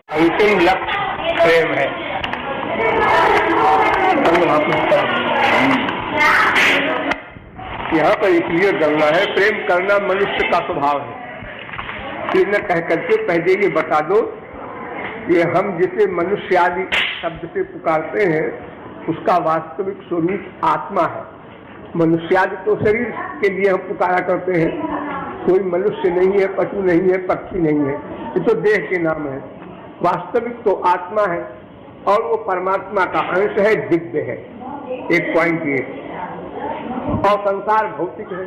अंतिम लक्ष्य प्रेम है। यहाँ पर इसलिए करना है, प्रेम करना मनुष्य का स्वभाव है। ये न कह करके पहले ये बता दो, ये हम जिसे मनुष्य आदि शब्द से पुकारते हैं उसका वास्तविक स्वरूप आत्मा है। मनुष्य आदि तो शरीर के लिए हम पुकारा करते हैं, कोई मनुष्य नहीं है, पशु नहीं है, पक्षी नहीं है, ये तो देह के नाम है। वास्तविक तो आत्मा है और वो परमात्मा का अंश है, दिव्य है। एक पॉइंट ये, और संसार भौतिक है,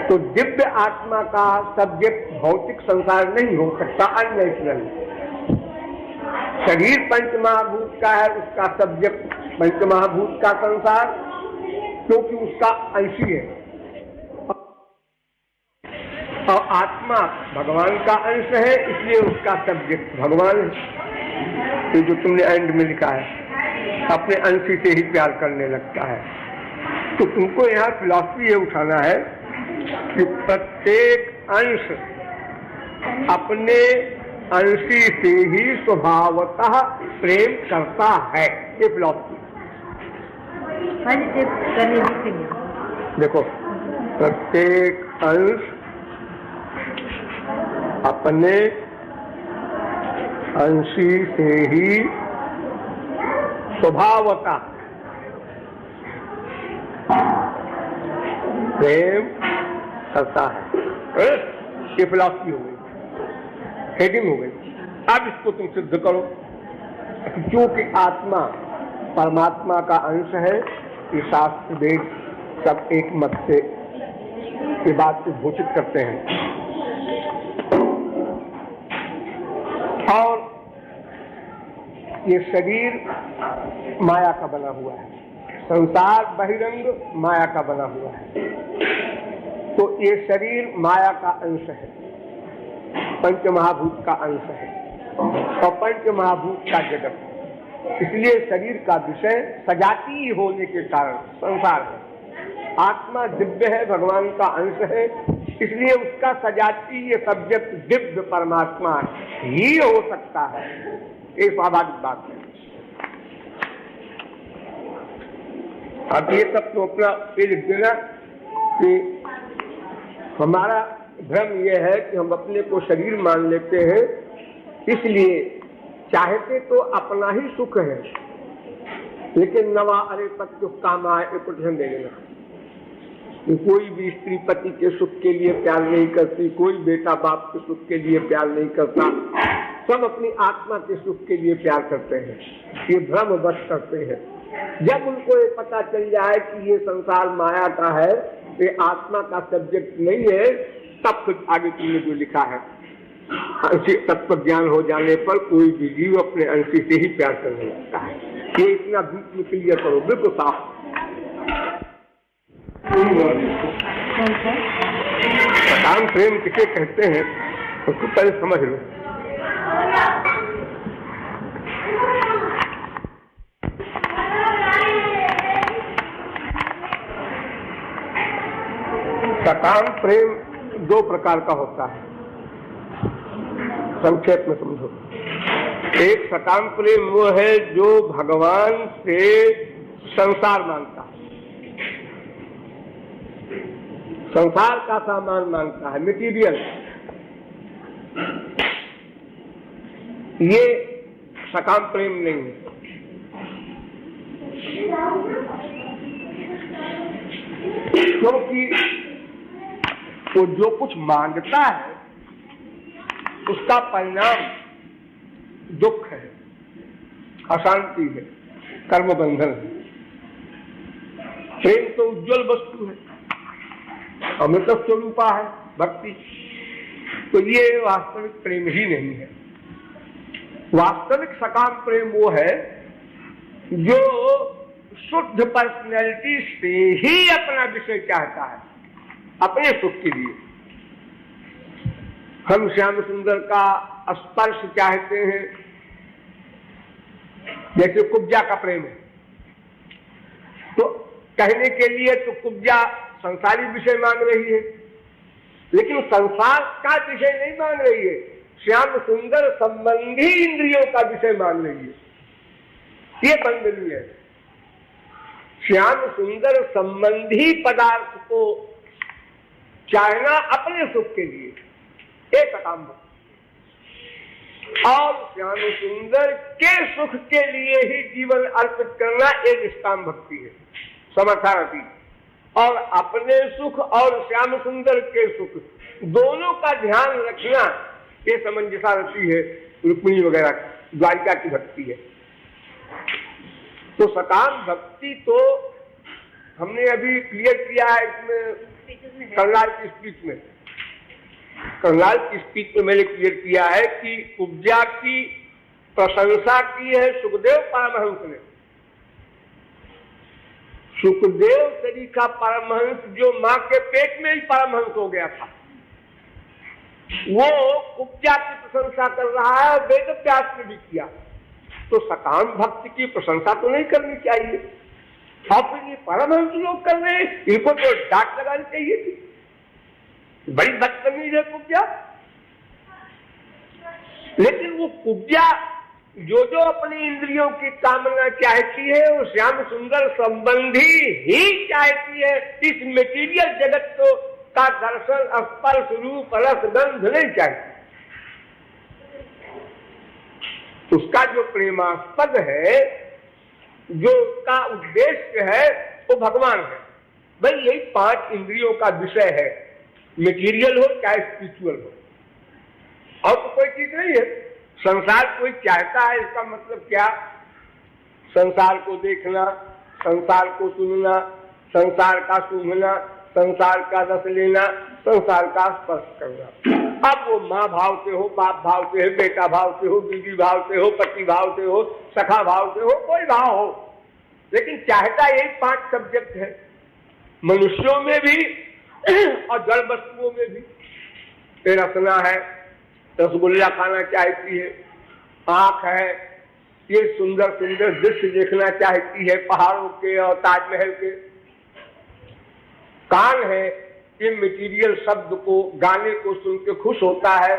तो दिव्य आत्मा का सब्जेक्ट भौतिक संसार नहीं हो सकता, अननेचुरल। शरीर पंचमहाभूत का है, उसका सब्जेक्ट पंचमहाभूत का संसार, क्योंकि उसका अंशी है। और आत्मा भगवान का अंश है, इसलिए उसका सब्जेक्ट भगवान है। तो जो तुमने एंड में लिखा है, अपने अंशी से ही प्यार करने लगता है। तो तुमको यहाँ फिलॉसफी ये उठाना है कि प्रत्येक अंश अपने अंशी से ही स्वभावतः प्रेम करता है। ये फिलॉसफी। देखो, प्रत्येक अंश अपने अंशी से ही स्वभावतः प्रेम करता है। ये फिलॉसफी हो गई, हेडिंग हो गई। अब इसको तुम सिद्ध करो, क्योंकि आत्मा परमात्मा का अंश है। ये शास्त्र वेद सब एक मत से ये बात को घोषित करते हैं। और ये शरीर माया का बना हुआ है, संसार बहिरंग माया का बना हुआ है। तो ये शरीर माया का अंश है, पंचमहाभूत का अंश है, और पंचमहाभूत का जगत है। इसलिए शरीर का विषय सजातीय होने के कारण संसार है। आत्मा दिव्य है, भगवान का अंश है, इसलिए उसका सजातीय सब्जेक्ट दिव्य परमात्मा ही हो सकता है। ये स्वाभाविक बात है। अब ये सब तो अपना ये लिख देना कि हमारा भ्रम ये है कि हम अपने को शरीर मान लेते हैं, इसलिए चाहते तो अपना ही सुख है, लेकिन नवा अरे पति काम आए ध्यान दे देना। कोई भी स्त्री पति के सुख के लिए प्यार नहीं करती, कोई बेटा बाप के सुख के लिए प्यार नहीं करता, सब अपनी आत्मा के सुख के लिए प्यार करते हैं। ये भ्रम बस करते हैं। जब उनको ये पता चल जाए कि ये संसार माया का है, ये आत्मा का सब्जेक्ट नहीं है, तब फिर आगे तुमने जो लिखा है, तत्व ज्ञान हो जाने पर कोई भी जीव अपने अंशी से ही प्यार करने लगता है। ये इतना बीच में क्लियर करो, बिल्कुल साफ। सकाम प्रेम किसे कहते हैं उसको पहले समझ लो। सकाम प्रेम दो प्रकार का होता है, संक्षेप में समझो। एक सकाम प्रेम वो है जो भगवान से संसार मांगता है, संसार का सामान मांगता है, मटीरियल। ये सकाम प्रेम नहीं है। क्योंकि वो जो कुछ मांगता है उसका परिणाम दुख है, अशांति है, कर्म बंधन है। प्रेम तो उज्जवल वस्तु है, अमृत स्वरूपा है भक्ति। तो ये वास्तविक प्रेम ही नहीं है। वास्तविक सकाम प्रेम वो है जो शुद्ध पर्सनैलिटी से ही अपना विषय चाहता है, अपने सुख के लिए। हम श्याम सुंदर का स्पर्श चाहते हैं, जैसे कुब्जा का प्रेम है, तो कहने के लिए तो कुब्जा संसारी विषय मांग रही है, लेकिन संसार का विषय नहीं मांग रही है, श्याम सुंदर संबंधी इंद्रियों का विषय मान रही है, ये बंधनीय है। श्याम सुंदर संबंधी पदार्थ को चाहना अपने सुख के लिए एक सकाम भक्ति, और श्याम सुंदर के सुख के लिए ही जीवन अर्पित करना एक निष्काम भक्ति है, समर्थारती। और अपने सुख और श्याम सुंदर के सुख दोनों का ध्यान रखना ये समंजसारती है, रुक्मिणी वगैरह द्वारिका की भक्ति है। तो सकाम भक्ति तो हमने अभी क्लियर किया है इसमें करनाल की स्पीच में। करनाल की स्पीच में मैंने क्लियर किया है कि कुब्जा की प्रशंसा की है सुखदेव परमहंस ने। सुखदेव तरीका परमहंस जो मां के पेट में ही परमहंस हो गया था, वो कुब्जा की प्रशंसा कर रहा है, वेद व्यास ने भी किया। तो सकाम भक्ति की प्रशंसा तो नहीं करनी चाहिए, और ये परमहंस लोग कर रहे हैं, इनको तो डांट लगानी चाहिए थी। बड़ी बदतमीज है कुब्जा। लेकिन वो कुब्जा जो अपनी इंद्रियों की कामना चाहती है वो श्याम सुंदर संबंधी ही चाहती है। इस मेटीरियल जगत को का दर्शन, स्पर्श, रूप, रस, गंध नहीं चाहती। उसका जो प्रेमास्पद है, जो उसका उद्देश्य है, वो भगवान है। भाई यही 5 इंद्रियों का विषय है, मेटीरियल हो चाहे स्पिरिचुअल हो, और तो कोई चीज नहीं है। संसार कोई चाहता है, इसका मतलब क्या? संसार को देखना, संसार को सुनना, संसार का सूंघना, संसार का रस लेना, संसार का स्पर्श करना। अब वो माँ भाव से हो, बाप भाव से हो, बेटा भाव से हो, बीवी भाव से हो, पति भाव से हो, सखा भाव से हो, कोई भाव हो, लेकिन चाहता यही 5 सब्जेक्ट है, मनुष्यों में भी और जड़ वस्तुओं में भी। रसना है, रसगुल्ला खाना चाहती है, आंख है, ये सुंदर सुंदर दृश्य देखना चाहती है पहाड़ों के और ताजमहल के। कान है, ये मटेरियल शब्द को, गाने को सुन के खुश होता है।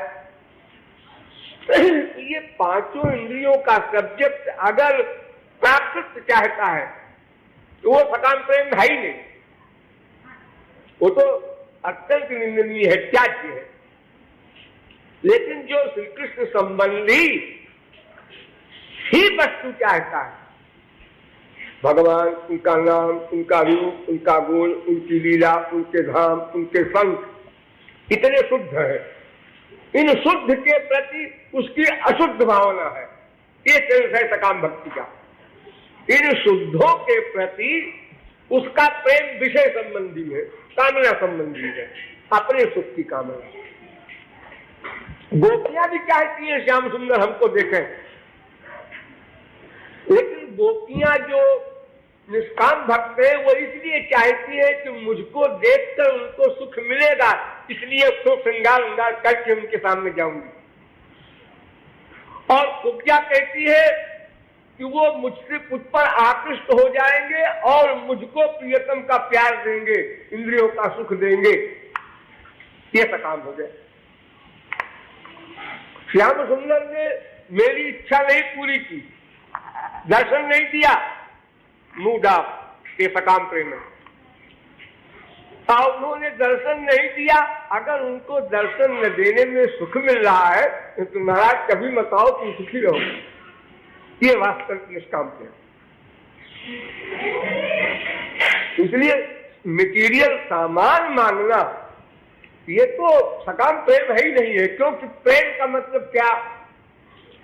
ये 5 इंद्रियों का सब्जेक्ट अगर प्राकृत चाहता है तो वो सकाम प्रेम है ही नहीं, वो तो अत्यंत निंदनीय है, त्याज्य है। लेकिन जो श्री कृष्ण संबंधी ही वस्तु चाहता है, भगवान, उनका नाम, उनका रूप, उनका गुण, उनकी लीला, उनके धाम, उनके संत इतने शुद्ध है, इन शुद्ध के प्रति उसकी अशुद्ध भावना है, ये सेंस है सकाम भक्ति का। इन शुद्धों के प्रति उसका प्रेम विषय संबंधी है, कामना संबंधी है, अपने सुख की कामना। गोपियां भी चाहती हैं श्याम सुंदर हमको देखें, लेकिन गोपियां जो निष्काम भक्त है वो इसलिए चाहती है कि मुझको देखकर उनको सुख मिलेगा, इसलिए उसको श्रृंगार करके उनके सामने जाऊंगी। और कुब्जा कहती है कि वो मुझसे मुझ पर आकृष्ट हो जाएंगे और मुझको प्रियतम का प्यार देंगे, इंद्रियों का सुख देंगे, ये सकाम हो गया। श्याम सुंदर ने मेरी इच्छा नहीं पूरी की, दर्शन नहीं दिया, मुंह डाप, ये सकाम प्रेम है। और उन्होंने दर्शन नहीं दिया, अगर उनको दर्शन न देने में सुख मिल रहा है तो महाराज कभी मत आओ, तुम सुखी रहो, ये वास्तविक निष्काम प्रेम। इसलिए मटेरियल सामान मांगना ये तो सकाम प्रेम है ही नहीं है, क्योंकि प्रेम का मतलब क्या?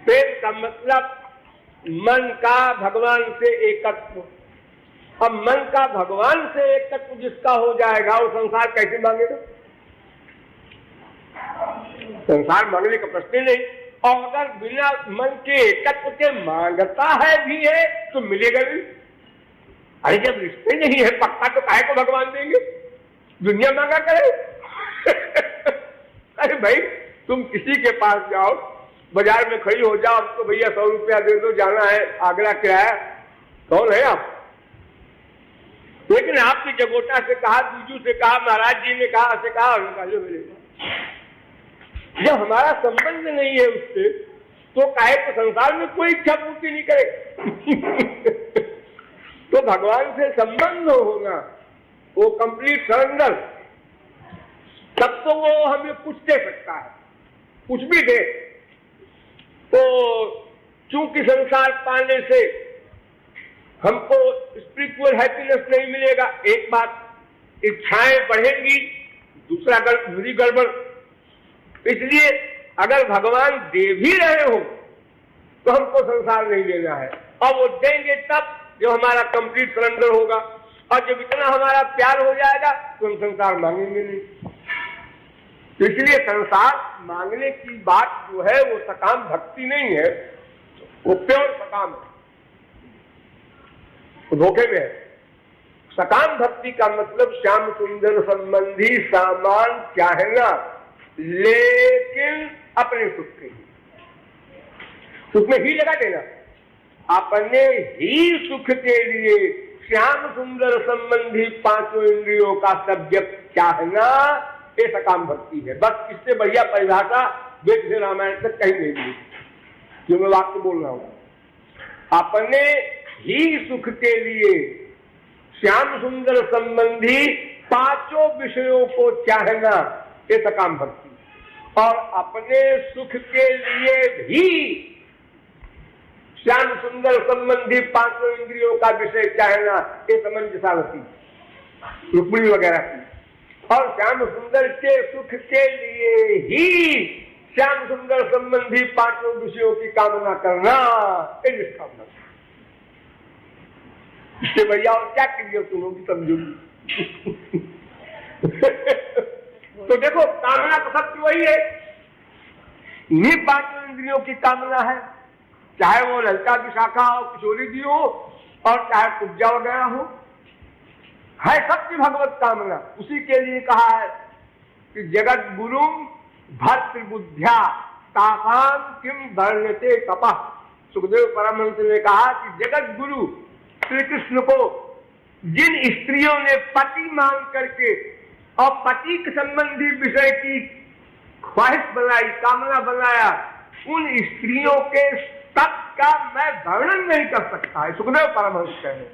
प्रेम का मतलब मन का भगवान से एकत्व। अब मन का भगवान से एकत्व जिसका हो जाएगा वो संसार कैसे मांगेगा? संसार मांगने का प्रश्न ही नहीं। और अगर बिना मन के एकत्व के मांगता है भी है तो मिलेगा नहीं। अरे जब रिश्ते नहीं है पक्का तो काहे को भगवान देंगे? दुनिया मांगा करे। अरे भाई तुम किसी के पास जाओ, बाजार में खड़ी हो जाओ, तो भैया 100 रुपया दे दो, जाना है आगरा किराया, कौन है आप? लेकिन आपकी जगोटा से कहा, बीजू से कहा, महाराज जी ने कहा, से कहा, और निकालो मिलेगा। जब हमारा संबंध नहीं है उससे तो काहे तो संसार में कोई इच्छा पूर्ति नहीं करे। तो भगवान से संबंध होना, वो कंप्लीट सरेंडर, तब तो वो हमें कुछ दे सकता है, कुछ भी दे। तो चूंकि संसार पाने से हमको स्पिरिचुअल हैप्पीनेस नहीं मिलेगा, एक बात, इच्छाएं बढ़ेंगी, दूसरा गड़बड़। इसलिए अगर भगवान दे भी रहे हो तो हमको संसार नहीं लेना है, और वो देंगे तब जो हमारा कंप्लीट सरेंडर होगा, और जब इतना हमारा प्यार हो जाएगा तो हम संसार मांगेंगे नहीं। तो इसलिए संसार मांगने की बात जो है वो सकाम भक्ति नहीं है, वो प्योर सकाम धोखे में है। सकाम भक्ति का मतलब श्याम सुंदर संबंधी सामान चाहना, लेकिन अपने सुख के लिए, सुख में ही लगा देना, अपने ही सुख के लिए श्याम सुंदर संबंधी पांचों इंद्रियों का सब्जेक्ट चाहना, ये सकाम भक्ति है। बस इससे बढ़िया परिभाषा वेद से रामायण तक कहीं नहीं मिली, जो मैं वाक्य बोल रहा हूं। अपने ही सुख के लिए श्याम सुंदर संबंधी पांचों विषयों को चाहना, ये सकाम भक्ति। और अपने सुख के लिए भी श्याम सुंदर संबंधी पांचों इंद्रियों का विषय चाहना, ये समंजसावती रुक्मिणी वगैरह की। और श्याम सुंदर के सुख के लिए ही श्याम सुंदर संबंधी पांचों विषयों की कामना करना, ये निष्कामना। इससे भैया और क्या करिए तुम लोग समझोगी। तो देखो, कामना तो सत्य वही है, इन्हीं पांचों इंद्रियों की कामना है, चाहे वो ललिता की शाखा हो, किशोरी जी हो, और चाहे कुब्जा वगैरह हो, है सत्य भगवत कामना। उसी के लिए कहा है कि जगत गुरु भर्तृबुद्ध्या तासाम किम वर्ण्यते तपः। सुखदेव परमहंस ने कहा कि जगत गुरु श्री कृष्ण को जिन स्त्रियों ने पति मान करके और पति के संबंधी विषय की ख्वाहिश बनाई, कामना बनाया, उन स्त्रियों के तप का मैं वर्णन नहीं कर सकता है। सुखदेव परमहंस कह रहे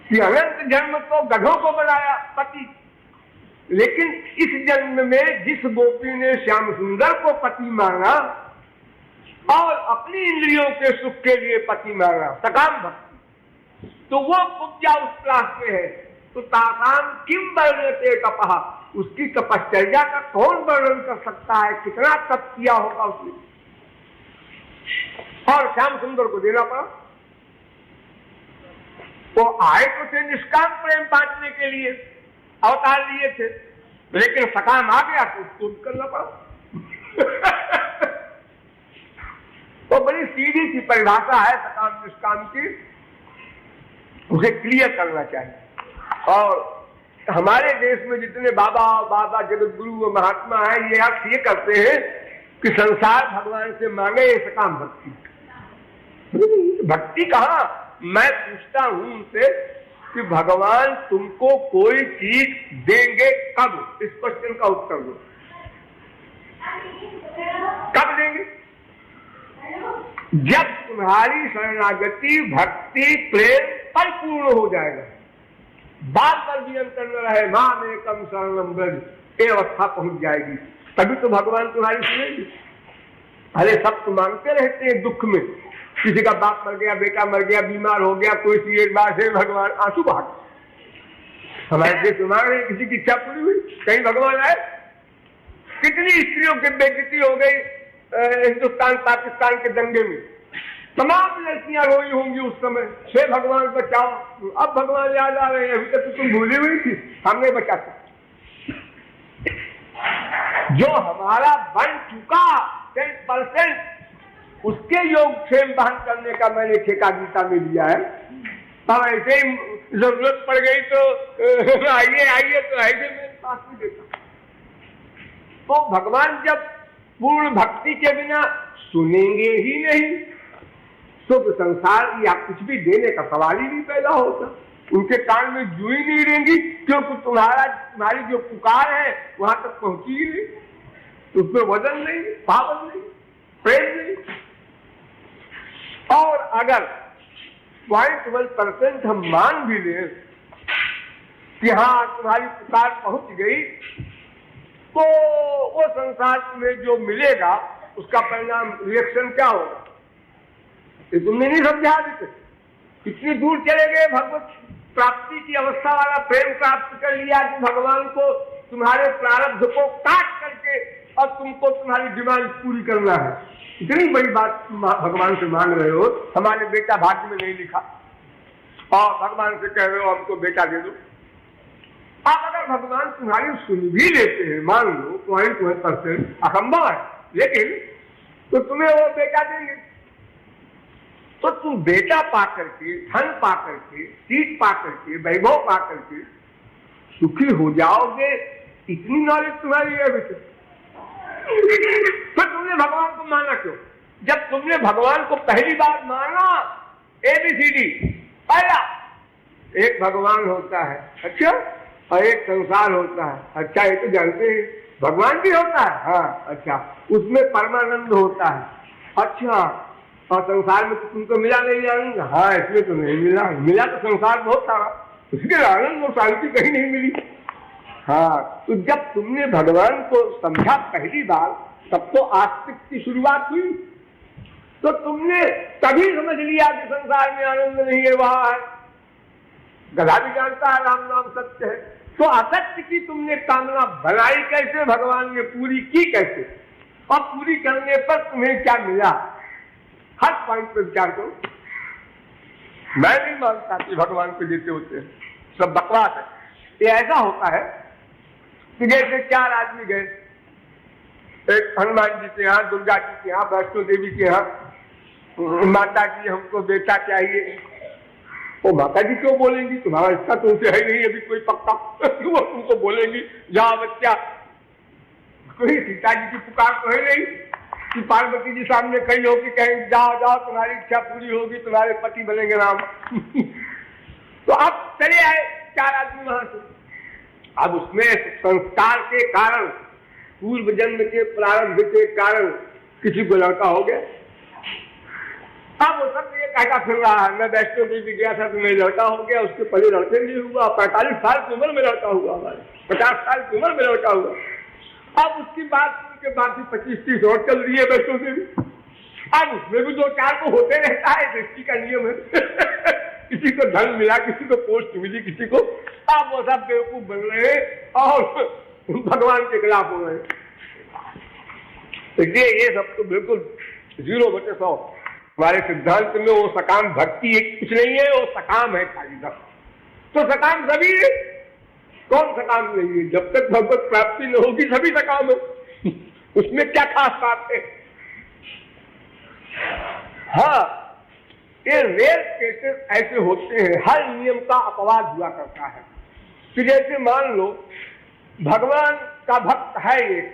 कि अनंत जन्म तो गधों को बनाया पति, लेकिन इस जन्म में जिस गोपी ने श्याम सुंदर को पति माना और अपनी इंद्रियों के सुख के लिए पति माना, सकाम भक्ति, तो वो पूजा उस क्लास में है। तो तासाम किम वर्ण्यते तपः, उसकी तपश्चर्या का कौन वर्णन कर सकता है, कितना तप किया होगा उसने। और श्याम सुंदर को देना पड़ा। तो आए तो थे निष्काम प्रेम बांटने के लिए, अवतार लिए थे, लेकिन सकाम आ गया तो उसको करना पड़ा। तो बड़ी सीधी सी परिभाषा है सकाम निष्काम की, उसे क्लियर करना चाहिए। और हमारे देश में जितने बाबा जगत गुरु व महात्मा हैं, ये अर्थ ये करते हैं कि संसार भगवान से मांगे, ये सकाम भक्ति। भक्ति कहाँ? मैं पूछता हूं उनसे कि भगवान तुमको कोई चीज देंगे कब? इस क्वेश्चन का उत्तर दो। कब देंगे? जब तुम्हारी शरणागति भक्ति प्रेम परिपूर्ण हो जाएगा, बार बार भी अंतर न रहे, मां में कम शरणम ब्रज, ये अवस्था पहुंच जाएगी, तभी तो भगवान तुम्हारी सुनेगी। अरे सब तो मांगते रहते हैं दुख में, किसी का बाप मर गया, बेटा मर गया, बीमार हो गया, कोई सी एक बार से भगवान आंसू बहा। हमारे देश में मांग रहे, किसी की इच्छा पूरी हुई, कहीं भगवान आए। कितनी स्त्रियों की बेइज्जती हो गई हिंदुस्तान पाकिस्तान के दंगे में, तमाम लड़कियां रोई होंगी उस समय, हे भगवान बचाओ। अब भगवान याद आ रहे हैं, अभी तक तो तुम भूली हुई थी, हमने बचा सकते। जो हमारा बन चुका 10%, उसके योग क्षेम बहन करने का मैंने ठेका गीता में लिया है। अब ऐसे ही जरूरत पड़ गई तो आइए तो ऐसे मेरे पास भी देता। तो भगवान जब पूर्ण भक्ति के बिना सुनेंगे ही नहीं, तो संसार या कुछ भी देने का सवाल ही नहीं पैदा होता। उनके कान में जू ही नहीं रहेंगी, क्योंकि तुम्हारी जो पुकार है वहां तक पहुंची ही नहीं। उसमें वजन नहीं, पावर नहीं, प्रेम नहीं। और अगर 0.1% हम मान भी लें कि हाँ तुम्हारी पुकार पहुंच गई, तो वो संसार में जो मिलेगा उसका परिणाम, रिएक्शन क्या होगा, ये तुमने नहीं समझा। कितनी दूर चले गए, भगवत प्राप्ति की अवस्था वाला प्रेम प्राप्त कर लिया कि भगवान को तुम्हारे प्रारब्ध को काट करके और तुमको तुम्हारी डिमांड पूरी करना है। इतनी बड़ी बात भगवान से मांग रहे हो, हमारे बेटा भाग्य में नहीं लिखा, और भगवान से कह रहे हो हमको बेटा दे दो। अब अगर भगवान तुम्हारी सुन भी लेते हैं, मान लो 0.1% असंभव है, लेकिन तो तुम्हें वो बेटा देंगे, तो तुम बेटा पा करके, धन पा करके, सीट पा करके, वैभव पा करके सुखी हो जाओगे, इतनी नॉलेज तुम्हारी है बेटे। तो तुमने भगवान को माना क्यों? जब तुमने भगवान को पहली बार माना, ABCD, पहला एक भगवान होता है, अच्छा, और एक संसार होता है, अच्छा, ये तो जानते हैं। भगवान भी होता है, हाँ, अच्छा, उसमें परमानंद होता है, अच्छा, और संसार में तो तुमको मिला नहीं आनंद, हाँ, इसमें तो नहीं मिला, मिला तो संसार बहुत सारा, उसके आनंद और शांति कहीं नहीं मिली। हाँ, तो जब तुमने भगवान को समझा पहली बार, तब तो आस्तिक की शुरुआत हुई, तो तुमने तभी समझ लिया कि संसार में आनंद नहीं है, वहां है। गधा भी जानता है राम नाम सत्य है, तो असत्य की तुमने कामना बनाई कैसे, भगवान ने पूरी की कैसे, और पूरी करने पर तुम्हें क्या मिला, हर पॉइंट पे विचार करो। मैं नहीं मानता कि भगवान को देते होते हैं, सब बकवास है। ये ऐसा होता है कि जैसे 4 आदमी गए, एक हनुमान जी के यहाँ, दुर्गा जी के यहाँ, वैष्णो देवी के यहाँ, माता जी हमको बेटा चाहिए। वो माता जी क्यों बोलेंगी, तुम्हारा इसका तो उनसे है नहीं अभी कोई पक्का, वो तुमको बोलेंगी जाओ बच्चा। कोई सीता जी की पुकार तो है नहीं कि पार्वती जी सामने खड़ी होगी कहेंगे जाओ जाओ तुम्हारी इच्छा पूरी होगी, तुम्हारे पति बनेंगे राम। तो अब चले आए 4 आदमी वहां से। अब उसमें संस्कार के कारण, पूर्व जन्म के प्रारंभ के कारण किसी को लड़का हो गया। अब वो सब ये कहता फिर रहा है, मैं वैष्णो देवी गया था तो मेरे लड़का हो गया, उसके पहले लड़के नहीं हुआ, 45 साल की उम्र में लड़का हुआ, हमारे 50 साल की उम्र में लड़का हुआ। अब उसकी बात के बाद 25-30 और चल रही है वैष्णो देवी। अब उसमें भी 2-4 को होते रहता है, दृष्टि का नियम है। किसी को धन मिला, किसी को पोस्ट मिली, किसी को, अब वो सब बेवकूफ बन रहे हैं और भगवान के खिलाफ हो रहे हैं। इसलिए ये सब तो बिल्कुल 0/100। हमारे सिद्धांत में वो सकाम भक्ति कुछ नहीं है, वो सकाम है खाली सब। तो सकाम सभी है, कौन सकाम नहीं है? जब तक भगवत प्राप्ति न होगी सभी सकाम है। उसमें क्या खास बात है? हाँ, ये रेयर केसेस ऐसे होते हैं, हर नियम का अपवाद हुआ करता है। कि जैसे मान लो भगवान का भक्त है एक,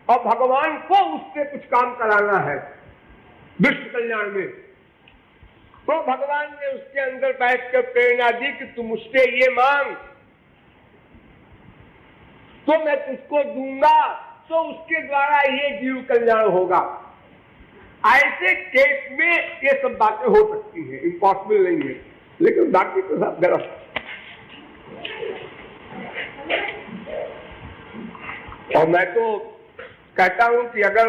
और भगवान को उससे कुछ काम कराना है विश्व कल्याण में, तो भगवान ने उसके अंदर बैठकर प्रेरणा दी कि तुम मुझसे ये मांग तो मैं तुझको दूंगा, तो उसके द्वारा ये जीव कल्याण होगा। ऐसे केस में ये सब बातें हो सकती हैं, इम्पॉसिबल नहीं है, लेकिन बाकी तो सब गलत। और मैं तो कहता हूं कि अगर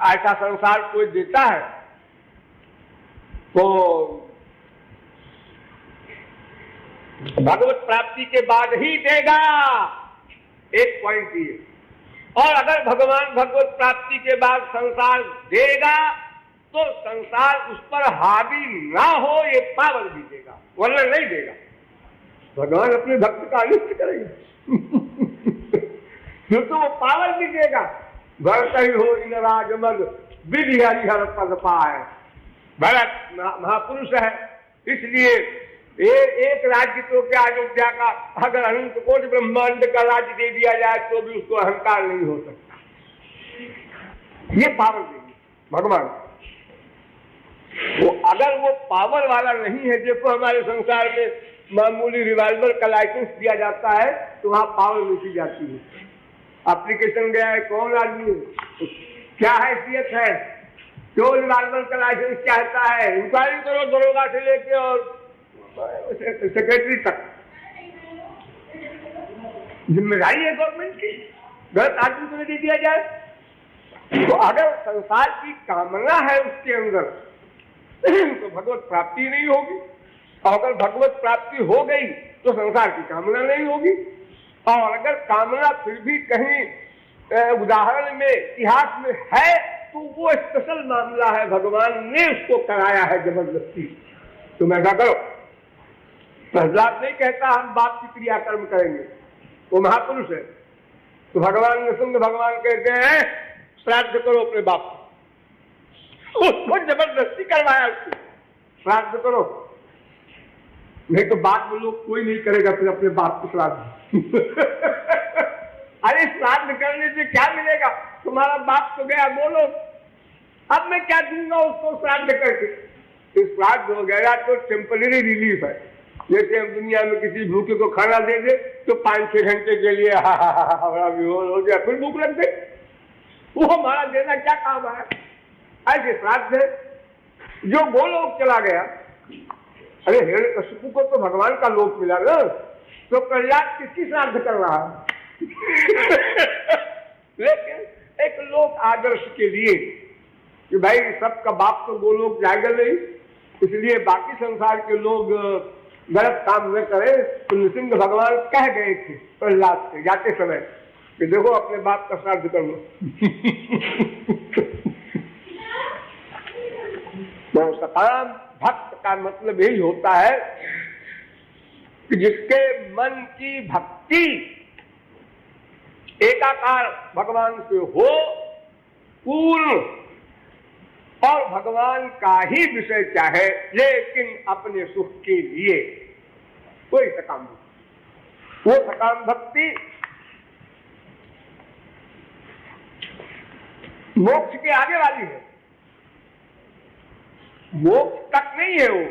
ऐसा संसार कोई देता है तो भगवत प्राप्ति के बाद ही देगा, एक पॉइंट ये। और अगर भगवान भगवत प्राप्ति के बाद संसार देगा तो संसार उस पर हावी ना हो ये पावर भी देगा, वरना नहीं देगा। भगवान अपने भक्त का अनिष्ट करेंगे फिर तो वो पावर भी देगा। भरत ही हो इन राजमग विधि हरिहर पद पाए। भरत महापुरुष है, इसलिए एक राज्य तो क्या अयोध्या का, अगर अनंत कोटि ब्रह्मांड का राज्य दे दिया जाए तो भी उसको अहंकार नहीं हो सकता। ये पावर देंगे भगवान। वो अगर वो पावर वाला नहीं है, देखो हमारे संसार में मामूली रिवाल्वर का लाइसेंस दिया जाता है तो वहां पावर लिखी जाती है, एप्लीकेशन गया है, कौन आदमी है, क्या हैसियत है, क्यों रिवाल्वर का लाइसेंस चाहता है, इंक्वायरी करो दरोगा से लेके और सेक्रेटरी तक। जिम्मेदारी है गवर्नमेंट की, गलत आदमी को नहीं दिया जाए। तो अगर संसार की कामना है उसके अंदर तो भगवत प्राप्ति नहीं होगी, और अगर भगवत प्राप्ति हो गई तो संसार की कामना नहीं होगी। और अगर कामना फिर भी कहीं उदाहरण में इतिहास में है तो वो स्पेशल मामला है, भगवान ने उसको कराया है जबरदस्ती। तुम ऐसा करो। प्रहलाद नहीं कहता हम बाप की क्रियाकर्म करेंगे, वो महापुरुष है। तो भगवान नृसिंह भगवान कहते हैं श्राद्ध करो अपने बाप को, उसको जबरदस्ती करवाया, उसको श्राद्ध करो, नहीं तो बाद में लोग कोई नहीं करेगा फिर अपने बाप को श्राद्ध। अरे श्राद्ध करने से क्या मिलेगा, तुम्हारा बाप तो गया, बोलो अब मैं क्या दूंगा उसको श्राद्ध करके। श्राद्ध वगैरह तो टेम्पररी रिलीफ है। जैसे हम दुनिया में किसी भूखे को खाना दे दे तो 5-6 घंटे के लिए हमारा विहोर हो गया, फिर भूख लग गई, वो हमारा देना क्या काम है। ऐसे श्राद्ध है जो गोलोक चला गया। अरे हिरण्यकशिपु को तो भगवान का लोक मिला ना, तो प्रहलाद किसकी श्राद्ध कर रहा है। लेकिन एक लोक आदर्श के लिए कि भाई सबका बाप तो गोलोक जाएगा नहीं, इसलिए बाकी संसार के लोग गलत काम न करें। तो नृसिंह भगवान कह गए थे प्रहलाद से जाते समय कि देखो अपने बाप का श्राद्ध कर लो। तो सकाम भक्त का मतलब यही होता है कि जिसके मन की भक्ति एकाकार भगवान से हो पूर्ण, और भगवान का ही विषय चाहे लेकिन अपने सुख के लिए, कोई सकाम भक्ति। वो सकाम भक्ति मोक्ष के आगे वाली है, मोक्ष तक नहीं है वो,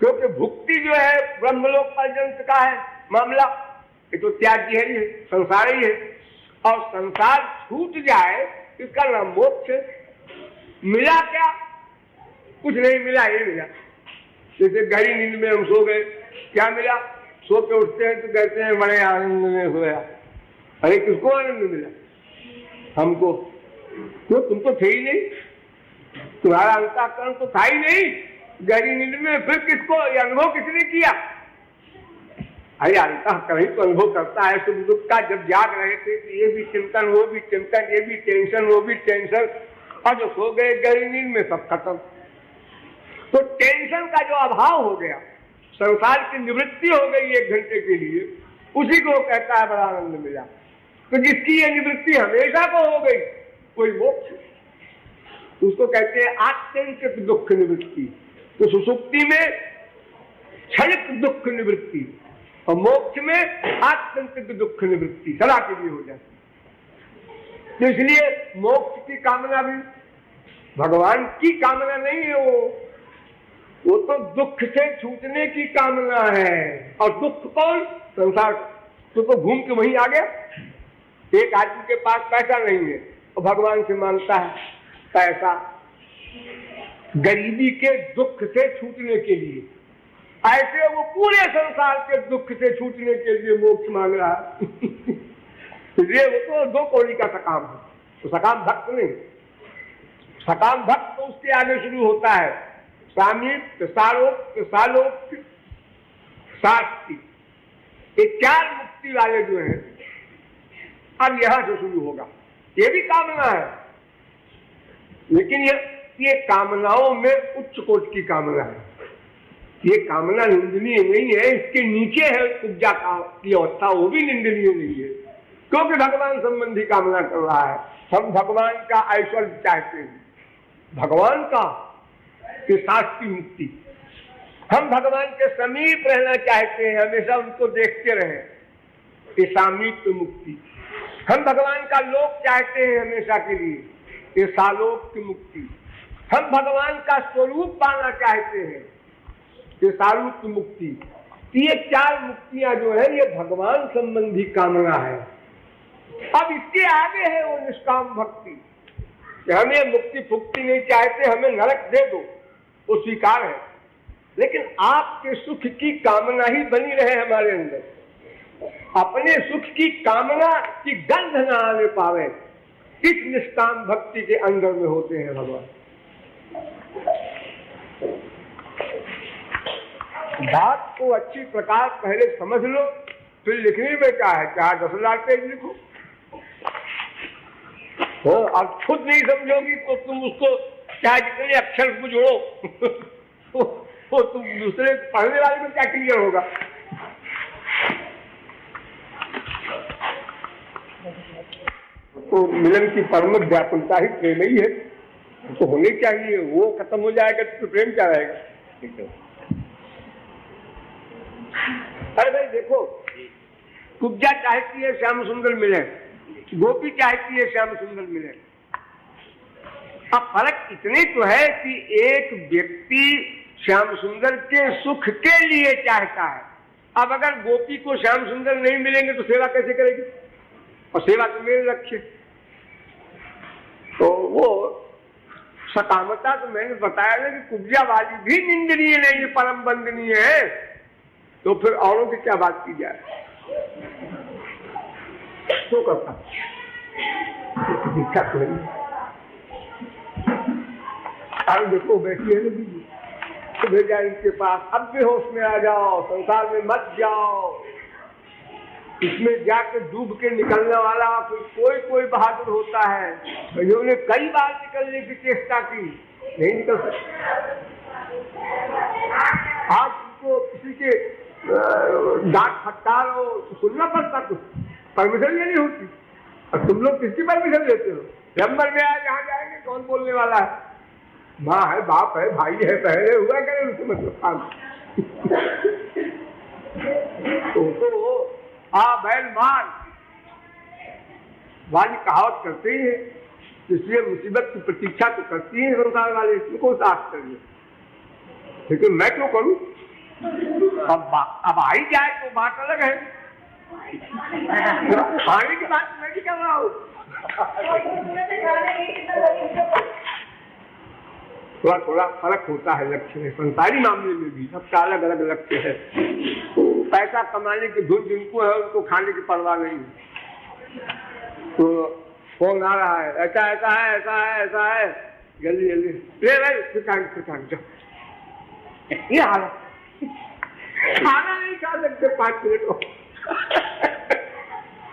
क्योंकि भुक्ति जो है ब्रह्मलोक पर्यंत का है मामला, ये तो त्याग ही है, संसार ही है। और संसार छूट जाए इसका नाम मोक्ष। मिला क्या, कुछ नहीं मिला, ये मिला। जैसे गहरी नींद में हम सो गए, क्या मिला, सो के उठते हैं तो कहते हैं बड़े आनंद में सोया। अरे किसको आनंद मिला, हमको, तो तुम तो थे ही नहीं, तुम्हारा अंतःकरण तो था ही नहीं गहरी नींद में, फिर किसको अनुभव किसने किया। अरे अंतःकरण ही तो अनुभव करता है सुख दुख का। जब जाग रहे थे तो ये भी चिंतन, वो भी चिंतन, ये भी टेंशन, वो भी टेंशन, और जो सो गए गहरी नींद में सब खत्म। तो टेंशन का जो अभाव हो गया, संसार की निवृत्ति हो गई 1 घंटे के लिए, उसी को कहता है बड़ा आनंद मिला। तो जिसकी ये निवृत्ति हमेशा को हो गई कोई मोक्ष, उसको कहते हैं आत्यंतिक दुख निवृत्ति। तो सुसुप्ति में क्षणिक दुख निवृत्ति और मोक्ष में आत्यंतिक दुख निवृत्ति सदा के लिए हो जाती। तो इसलिए मोक्ष की कामना भी भगवान की कामना नहीं है, वो तो दुख से छूटने की कामना है। और दुख कौन, संसार। तो घूम के वहीं आ गया। एक आदमी के पास पैसा नहीं है और भगवान से मांगता है पैसा गरीबी के दुख से छूटने के लिए, ऐसे वो पूरे संसार के दुख से छूटने के लिए मोक्ष मांग रहा है। इसलिए वो तो 2 कौड़ी का सकाम है, तो सकाम भक्त नहीं। सकाम भक्त तो उसके आगे शुरू होता है सामीप्य, सारोक्य, सालोक्य, शास्ति। ये 4 मुक्ति वाले जो हैं, अब यहां से शुरू होगा। ये भी कामना है, लेकिन ये कामनाओं में उच्च कोटि की कामना है। ये कामना निंदनीय नहीं है, इसके नीचे है उपजा की अवस्था, वो भी निंदनीय नहीं है, क्योंकि भगवान संबंधी कामना कर रहा है। हम भगवान का ऐश्वर्य चाहते हैं, भगवान का कि शास्त्री मुक्ति, हम भगवान के समीप रहना चाहते हैं, हमेशा उनको देखते रहें, ये सामीप्य मुक्ति। हम भगवान का लोक चाहते हैं हमेशा के लिए, ये सालोक्य मुक्ति। हम भगवान का स्वरूप पाना चाहते हैं, ये सारूप्य मुक्ति। ये 4 मुक्तियां जो है ये भगवान संबंधी कामना है। अब इसके आगे है वो निष्काम भक्ति कि हमें मुक्ति फुक्ति नहीं चाहते, हमें नरक दे दो, वो स्वीकार है, लेकिन आपके सुख की कामना ही बनी रहे हमारे अंदर, अपने सुख की कामना की गंध न आने पावे, इस निष्काम भक्ति के अंदर में होते हैं भगवान। बात को अच्छी प्रकार पहले समझ लो, फिर लिखने में क्या है, 4-10,000 पेज लिखो। अब खुद नहीं समझोगी तो तुम उसको चाहे जितने अक्षर को जोड़ो तो तुम दूसरे पढ़ने वाले को क्या क्लियर होगा। तो मिलन की परम व्याकुलता ही प्रेम ही है, तो होनी चाहिए। वो खत्म हो जाएगा तो प्रेम क्या रहेगा। अरे भाई देखो, कुब्जा चाहती है श्याम सुंदर मिले, गोपी चाहती है श्याम सुंदर मिले। अब फर्क इतने तो है कि एक व्यक्ति श्याम सुंदर के सुख के लिए चाहता है। अब अगर गोपी को श्याम सुंदर नहीं मिलेंगे तो सेवा कैसे करेगी, और सेवा तो मेरे लक्ष्य। तो वो सकामता तो मैंने बताया ना कि कुब्जा वाली भी निंदनीय नहीं, परम वंदनीय है, तो फिर औरों की क्या बात की जाए। तो करता दीक्षा तो नहीं। अब देखो बैठी है ना बीजी, तो भेजा इनके पास, अब भी होश में आ जाओ, संसार में मत जाओ, इसमें जाके डूब के निकलने वाला फिर कोई बहादुर होता है। इन्होंने कई बार निकलने की चेष्टा की, नहीं निकल सकते। आज उनको किसी के डांट फटकार हो तो सुनना पड़ता, कुछ परमिशन लेनी होती, और तुम लोग किसकी परमिशन लेते हो। नंबर में आज यहाँ जाएंगे, कौन बोलने वाला है, माँ है, बाप है, भाई है, बहन है, हुआ करे उससे मतलब काम। तो आ बैल मार वाली कहावत करते ही है, इसलिए मुसीबत की प्रतीक्षा तो करती है संसार वाले, इसको साफ करिए, लेकिन मैं क्यों करूं। अब आई जाए तो बात अलग है, खाने की बात मैं नहीं कर रहा हूं। थोड़ा थोड़ा फर्क होता है लक्ष्य में, संसारी मामले में भी सबका अलग अलग लक्ष्य है। पैसा कमाने की धुन जिनको है उनको खाने की परवाह नहीं। तो फोन आ रहा है, ऐसा ऐसा है, ऐसा है, ऐसा है, जल्दी जल्दी ले भाई, फिर ये हालत, खाना नहीं खा सकते 5 मिनट हो।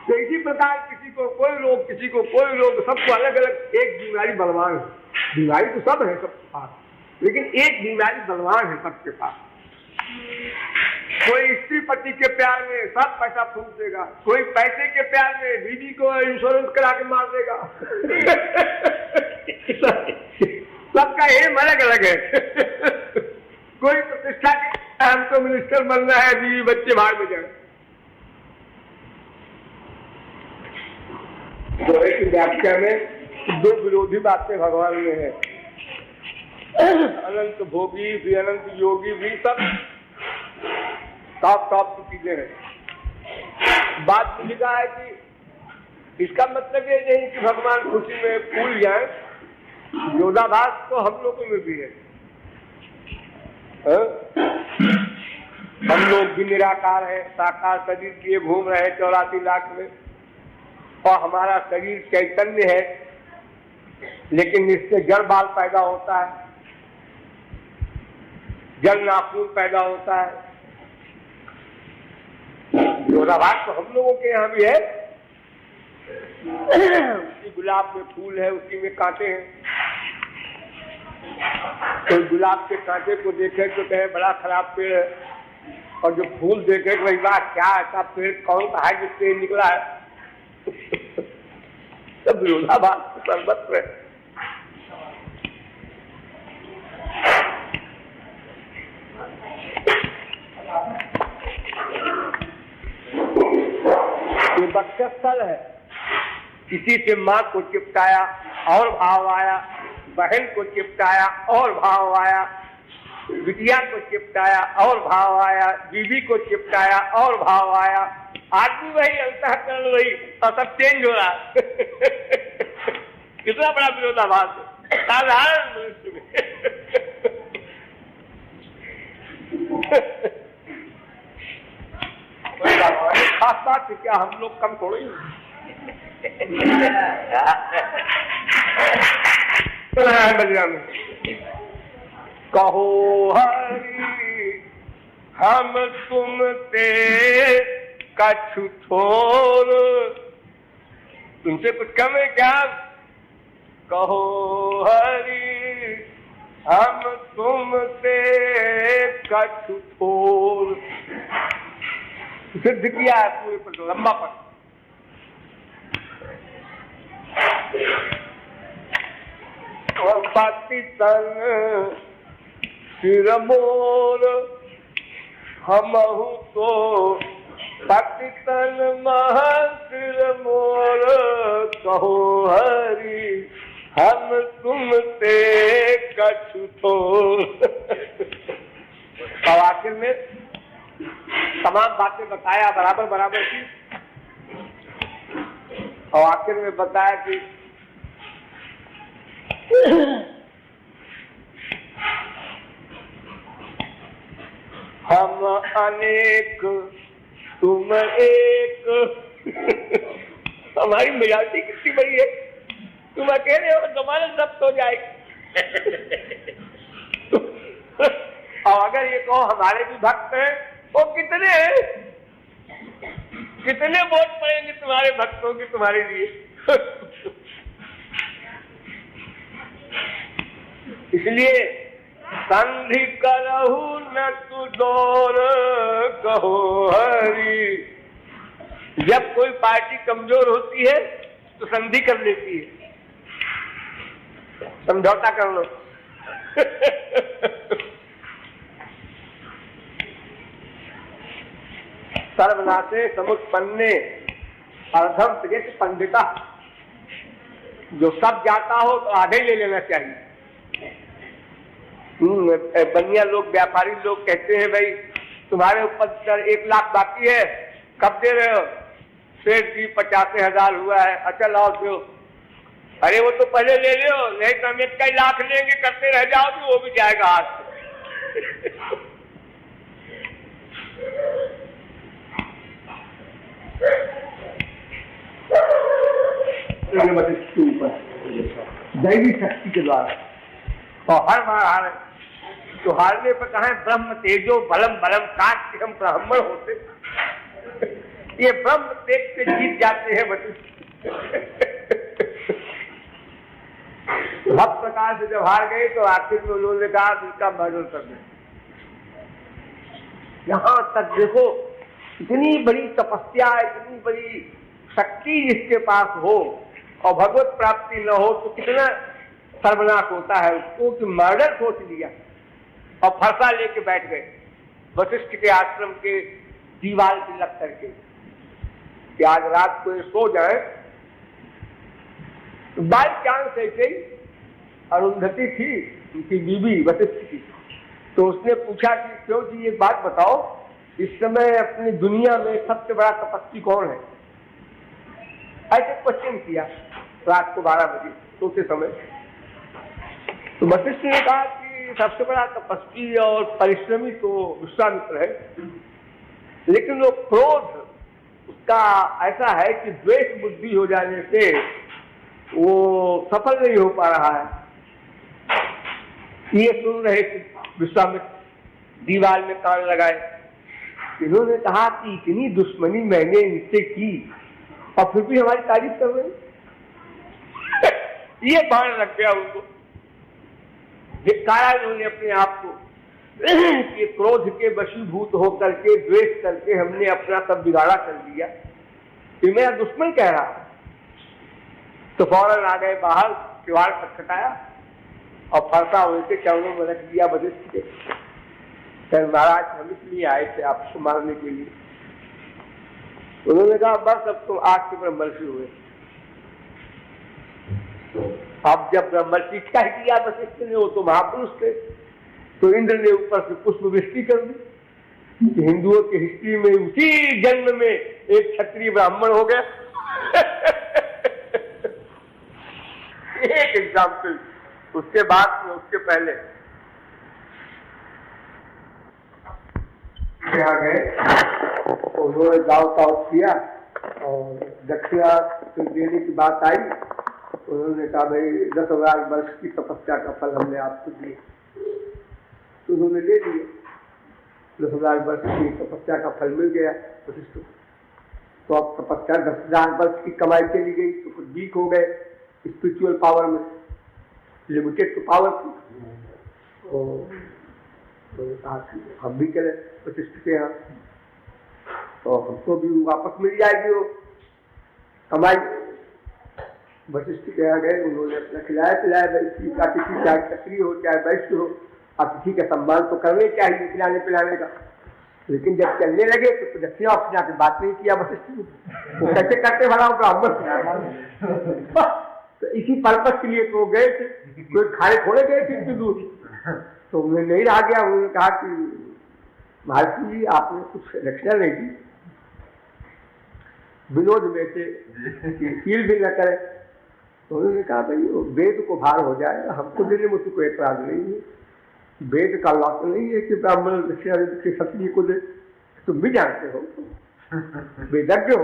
तो इसी प्रकार किसी को कोई रोग, किसी को कोई रोग, सबको अलग अलग एक बीमारी बलवान है। बीमारी तो सब है सबके पास, लेकिन एक बीमारी बलवान है सबके पास। कोई स्त्री पति के प्यार में सब पैसा फूंक देगा, कोई पैसे के प्यार में बीवी को इंश्योरेंस करा के मार देगा। सबका एम अलग अलग है। कोई प्रतिष्ठा के हमको मिनिस्टर बनना है, बीवी बच्चे बाहर में जाए। तो एक व्याख्या में 2 विरोधी बातें भगवान में है, अनंत भोगी भी, अनंत योगी भी, सब टॉप की चीजें हैं। बात तो लिखा है कि इसका मतलब ये नहीं कि भगवान खुशी में फूल जाए, योगाभास तो हम लोगों में भी है। हम लोग भी निराकार है, साकार शरीर किए घूम रहे हैं 84 लाख में, और हमारा शरीर चैतन्य है, लेकिन इससे जड़ बाल पैदा होता है, जड़ नाखून पैदा होता है। योगाभास तो हम लोगों के यहाँ भी है। उसी गुलाब में फूल है, उसी में कांटे हैं। कोई गुलाब के कांटे को देखे तो कहे बड़ा खराब पेड़ है, और जो फूल देखे तो भाई वाह क्या ऐसा पेड़ कौन सा है जिससे निकला है। सब विरोधाभास सर्वत्र है। ये वक्षस्थल है, किसी से माँ को चिपकाया और भाव आया, बहन को चिपकाया और भाव आया, बिटिया को चिपटाया और भाव आया, बीवी को चिपटाया और भाव आया, आदमी वही, अंतःकरण वही, और सब चेंज हो रहा। कितना बड़ा विरोधाभास है साधारण मनुष्य में। खास बात है क्या, हम लोग कम थोड़ी। बलिया में कहो हरि हम तुम ते कछु थोर, तुमसे कुछ कम है क्या? कहो हरि हम तुम ते कछु थोर, सिद्ध किया है पूरे पर लंबा पर। पति तन सिर मोर हमहु तो पति तन मह सिर मोर, कहो हरि हम तुम ते कछु थोर। और आखिर में तमाम बातें बताया बराबर बराबर की, और आखिर में बताया कि हम अनेक तुम एक। हमारी मेजॉरिटी कितनी बड़ी है, तुम अकेले हो तुम्हारे सब तो जाएगी। और अगर ये कहो हमारे भी भक्त हैं, वो कितने कितने वोट पड़ेंगे तुम्हारे भक्तों के तुम्हारे लिए। इसलिए संधि करहु न तू दौर, कहो हरि। जब कोई पार्टी कमजोर होती है तो संधि कर लेती है, समझौता कर लो। सर्वनाशे समुत्पन्ने अर्धम त्यजेत पंडिता, जो सब जाता हो तो आधे ले लेना चाहिए। बनिया लोग, व्यापारी लोग कहते हैं भाई तुम्हारे ऊपर 1 लाख बाकी है, कब दे रहे हो? सेठ जी 85,000 हुआ है, अच्छा लाओ दो। अरे वो तो पहले ले लो, नहीं तो हम 1 लाख लेंगे, करते रह जाओ तो वो भी जाएगा हाथ से। के ऊपर दैवी शक्ति के द्वारा, और हर बार हार, तो हारने पर कहा ब्रह्म तेजो बलम बलम, काश के हम ब्राह्मण होते। ये ब्रह्म तेज से जीत जाते हैं वशिष्ठ। भक्त प्रकार से जब हार गए तो आखिर में उन्होंने कहा उनका मर्डर कर दे। यहां तक देखो, इतनी बड़ी तपस्या, इतनी बड़ी शक्ति जिसके पास हो और भगवत प्राप्ति न हो तो कितना सर्वनाश होता है उसको, कि मर्डर सोच लिया और फरसा लेके बैठ गए वशिष्ठ के आश्रम के दीवार पे लग करके कि आज रात को ये सो जाए। तो बाई चांस ऐसे ही अरुंधति थी उनकी बीवी वशिष्ठ की, तो उसने पूछा कि क्यों जी एक बात बताओ, इस समय अपनी दुनिया में सबसे बड़ा तपस्वी कौन है? ऐसे क्वेश्चन किया रात को 12 बजे सोते समय। तो वशिष्ठ ने कहा कि सबसे बड़ा तपस्वी और परिश्रमी तो विश्वामित्र है, लेकिन वो क्रोध उसका ऐसा है कि द्वेष बुद्धि हो जाने से वो सफल नहीं हो पा रहा है। ये सुन रहे थे विश्वामित्र, दीवार में कान लगाए। इन्होंने कहा कि इतनी दुश्मनी मैंने इनसे की और फिर भी हमारी तारीफ कर रहे। ये बाण लग गया उनको, धिक्कारा उन्होंने अपने आप को कि क्रोध के वशीभूत होकर के, द्वेष करके हमने अपना सब बिगाड़ा कर दिया, ये मेरा दुश्मन कह रहा। तो फौरन आ गए बाहर, किवाड़ खटखटाया और फरसा उनके चरणों में रख दिया वशिष्ठ के। महाराज हम इसलिए आए थे आपको मारने के लिए। उन्होंने कहा बस अब तुम आज से ब्रह्मर्षि हुए। अब जब ब्रह्मर्षि कह दिया वशिष्ठ ने, वो तो महापुरुष थे, तो इंद्र ने ऊपर से पुष्प वृष्टि कर दी। हिंदुओं की हिस्ट्री में उसी जन्म में एक क्षत्रिय ब्राह्मण हो गया। एक एग्जाम्पल। उसके बाद में, उसके पहले यहाँ गए, उन्होंने गाँव ताव किया और दक्षिणा देने की बात आई। उन्होंने कहा भाई 10,000 वर्ष की तपस्या का फल हमने आपको दिए। तो उन्होंने ले लिया, 10,000 वर्ष की तपस्या का फल मिल गया वशिष्ठ को। तो अब तपस्या 10,000 वर्ष की कमाई चली गई तो कुछ वीक हो गए स्पिरिचुअल पावर में, लिमिटेड तो पावर थी। तो कहा हम भी चले वशिष्ठ के यहाँ, तो हमको भी वापस मिल जाएगी वो कमाई। वशिष्ठ के यहाँ गए, उन्होंने अपना खिलाया पिलाया, किसी चाहे क्षत्रिय हो चाहे वैश्य हो, अब किसी का सम्मान तो करने चाहिए खिलाने पिलाने का। लेकिन जब चलने लगे तो दक्षिणा उपना की बात नहीं किया वशिष्ठ ने। वो कैसे करते भला ब्राह्मण। तो इसी पर्पस के लिए तो गए थे, कोई खाने खोले गए थे इतनी दूर। तो उन्हें नहीं रहा गया, उन्होंने कहा कि महर्षि जी आपने कुछ दक्षिणा नहीं दी, विनोद में से फील भी न करे। तो उन्होंने कहा भाई वेद को भार हो जाएगा, हमको देने में तो कोई एतराज नहीं है। वेद का लॉस नहीं है कि ब्राह्मण दक्षिणा क्षत्रिय को दे, तुम भी जानते हो, वेदज्ञ हो।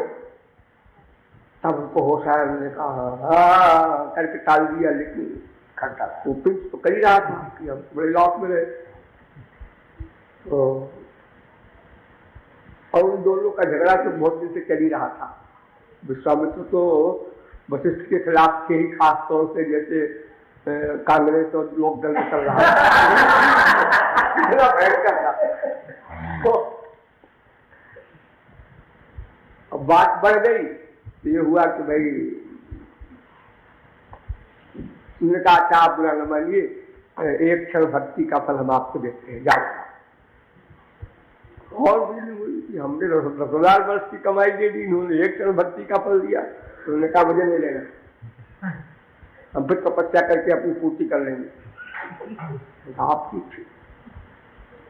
तब उनको होश आया, उन्होंने कहा हाँ करके टाल दिया। लेकिन वो प्रिंस तो कर ही रहा था कि हम बड़े लॉस में रहे। तो और उन दोनों का झगड़ा तो बहुत दिन से चल ही रहा था। विश्वामित्र तो वशिष्ठ के खिलाफ थे ही, खास तौर से जैसे कांग्रेस और लोकदल में चल रहा था। तो अब बात बढ़ गई तो ये हुआ कि भाई उन्होंने कहा अच्छा आप बुरा न मानिए, एक क्षण भक्ति का फल हम आपको देते हैं, जाओ। और भी हमने 10,000 वर्ष की कमाई दे दी, इन्होंने एक क्षण भक्ति का फल दिया। तो उन्होंने कहा मुझे नहीं लेना, हम फिर तपस्या करके अपनी पूर्ति कर लेंगे। आप ठीक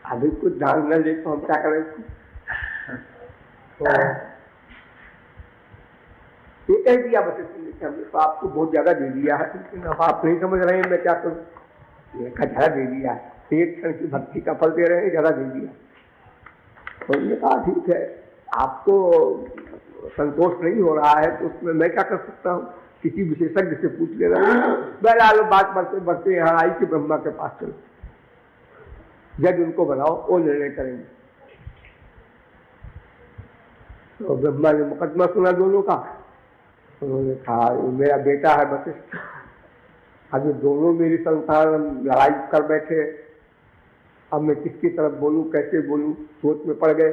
अभी कुछ ध्यान न ले तो हम क्या करें। तो ये कह दिया वशिष्ठ ने कि हमने तो आपको बहुत ज्यादा दे दिया है, लेकिन अब आप नहीं समझ रहे हैं मैं क्या करूं। ये ज्यादा दे दिया है, एक क्षण की भक्ति का फल दे रहे हैं, ज्यादा दे दिया। तो उन्होंने कहा ठीक है, आपको संतोष नहीं हो रहा है तो उसमें मैं क्या कर सकता हूँ, किसी विशेषज्ञ से पूछ लेना। बहरहाल बात बढ़ते बढ़ते यहाँ आई कि ब्रह्मा के पास चलो, जज उनको बनाओ, वो निर्णय करेंगे। तो ब्रह्मा ने मुकदमा सुना दोनों का। उन्होंने कहा मेरा बेटा है वशिष्ठ, अभी दोनों मेरी संतान लड़ाई कर बैठे, अब मैं किसकी तरफ बोलूं, कैसे बोलूं, सोच में पड़ गए।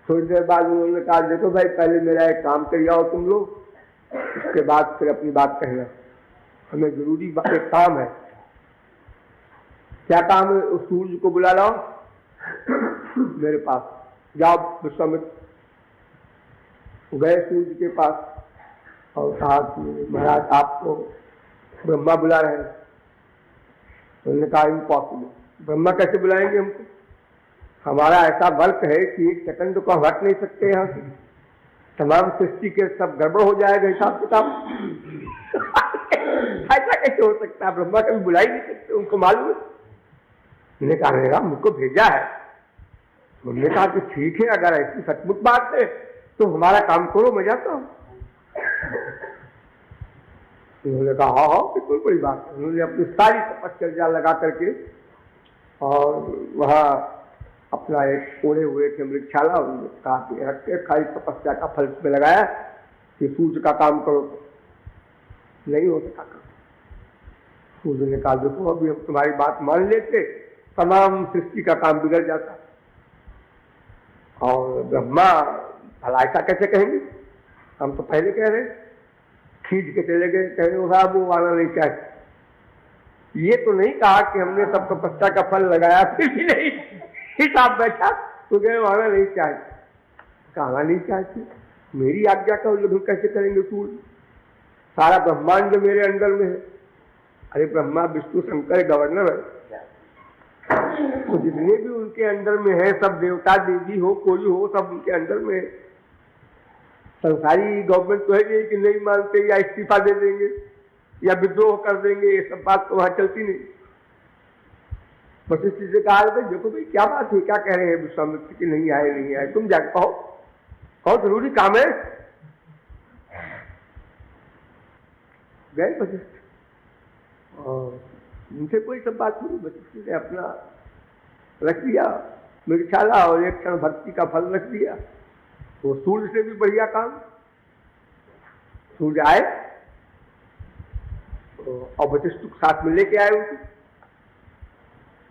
थोड़ी देर बाद उन्होंने कहा देखो भाई पहले मेरा एक काम कर जाओ तुम लोग, उसके बाद फिर अपनी बात कहना, हमें जरूरी एक काम है। क्या काम है? उस सूर्य को बुला लाओ मेरे पास, जाओ। विश्वामित्र गए सूर्य के पास और कहा कि महाराज आपको ब्रह्मा बुला रहे हैं। उन्होंने कहा इम्पॉसिबल, ब्रह्मा कैसे बुलाएंगे हमको, हमारा ऐसा वर्क है कि एक सेकंड को हम हट नहीं सकते यहाँ से, तमाम सृष्टि के सब गड़बड़ हो जाएगा हिसाब किताब। ऐसा कैसे हो सकता है, ब्रह्मा कभी बुला ही नहीं सकते, उनको मालूम है। उन्होंने कहा रहेगा मुझको भेजा है। उन्होंने कहा कि ठीक है, अगर ऐसी सचमुच बात है तो हमारा काम करो, मैं जाता हूँ। उन्होंने कहा हाँ हाँ बिल्कुल बड़ी बात है। उन्होंने अपनी सारी तपस्या लगा करके और वहाँ अपना एक ओढ़े हुए थे मृगशाला, उन्होंने कहा कि रखते खाली तपस्या का फल में लगाया कि सूर्य का काम करो, नहीं हो सका काम। सूर्य ने कहा देखो अभी हम तुम्हारी बात मान लेते, तमाम सृष्टि का काम बिगड़ जाता। और ब्रह्मा भला ऐसा कैसे कहेंगे, हम तो पहले कह रहे, खींच के चले गए, कह रहे साहब वो आना नहीं चाहिए। ये तो नहीं कहा कि हमने सब तपस्या का फल लगाया फिर भी नहीं हिसाब बैठा तो गए आना नहीं चाहिए। कहना नहीं चाहिए, मेरी आज्ञा का उल्लंघन कैसे करेंगे सूर्य, सारा ब्रह्मांड जो मेरे अंदर में है। अरे ब्रह्मा विष्णु शंकर गवर्नर है, तो जितने भी उनके अंदर में है, सब देवता देवी हो कोई हो, सब उनके अंदर में है। संसारी गवर्नमेंट तो है कि नहीं मानते या इस्तीफा दे देंगे या विद्रोह कर देंगे, ये सब बात तो वहां चलती नहीं। वशिष्ठ से कहा भाई देखो भाई क्या बात है, क्या कह रहे हैं विश्वामित्र कि नहीं आए नहीं आए, तुम जाके कहो, बहुत जरूरी काम है। गए वशिष्ठ और उनसे कोई सब बात नहीं, वशिष्ठ ने अपना रख दिया मृगशाला और एक क्षण भक्ति का फल रख दिया। तो सूर्य से भी बढ़िया काम, सूर्य आए और वशिष्ठ को साथ में लेके आए उनको।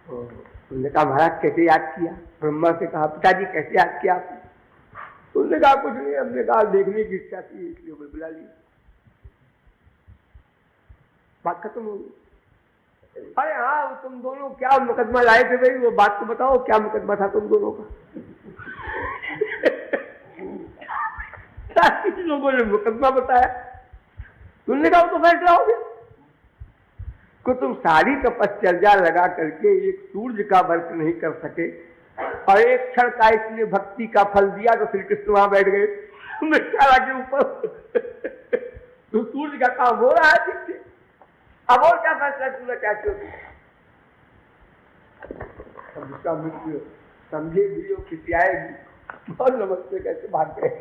उन्होंने कहा महाराज कैसे याद किया? ब्रह्मा से कहा पिताजी कैसे याद किया आपने? तो उन्होंने कहा कुछ नहीं, हमने कहा देखने की इच्छा थी इसलिए हमें बुला लिया। बात खत्म हो गई। अरे हाँ तुम दोनों क्या मुकदमा लाए थे भाई, वो बात तो बताओ, क्या मुकदमा था तुम दोनों का? लोगों ने मुकदमा बताया। तुमने कहा तो फैसला हो गया कि तुम सारी तपश्चर्या लगा करके एक सूर्य का वर्क नहीं कर सके और एक क्षण का इसने भक्ति का फल दिया तो श्री कृष्ण वहां बैठ गए मृगशाला के ऊपर। तो सूर्य का काम हो रहा है ठीक से, अब और क्या फैसला करना चाहते हो? विश्वामित्र समझे भी हो किसी आएगी और नमस्ते कैसे भाग गए।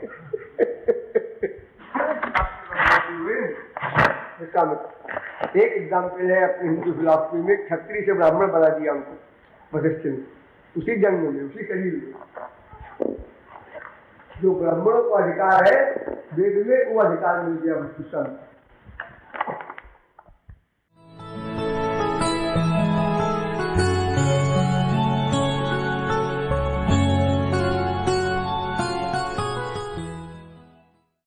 विश्वामित्र एक एग्जाम्पल है अपनी हिंदू फिलॉसफी में, क्षत्रिय से ब्राह्मण बना दिया उनको वशिष्ठ ने, उसी जन्म में उसी शरीर में। जो ब्राह्मणों को अधिकार है वेद में वो अधिकार मिल गया विश्वामित्र।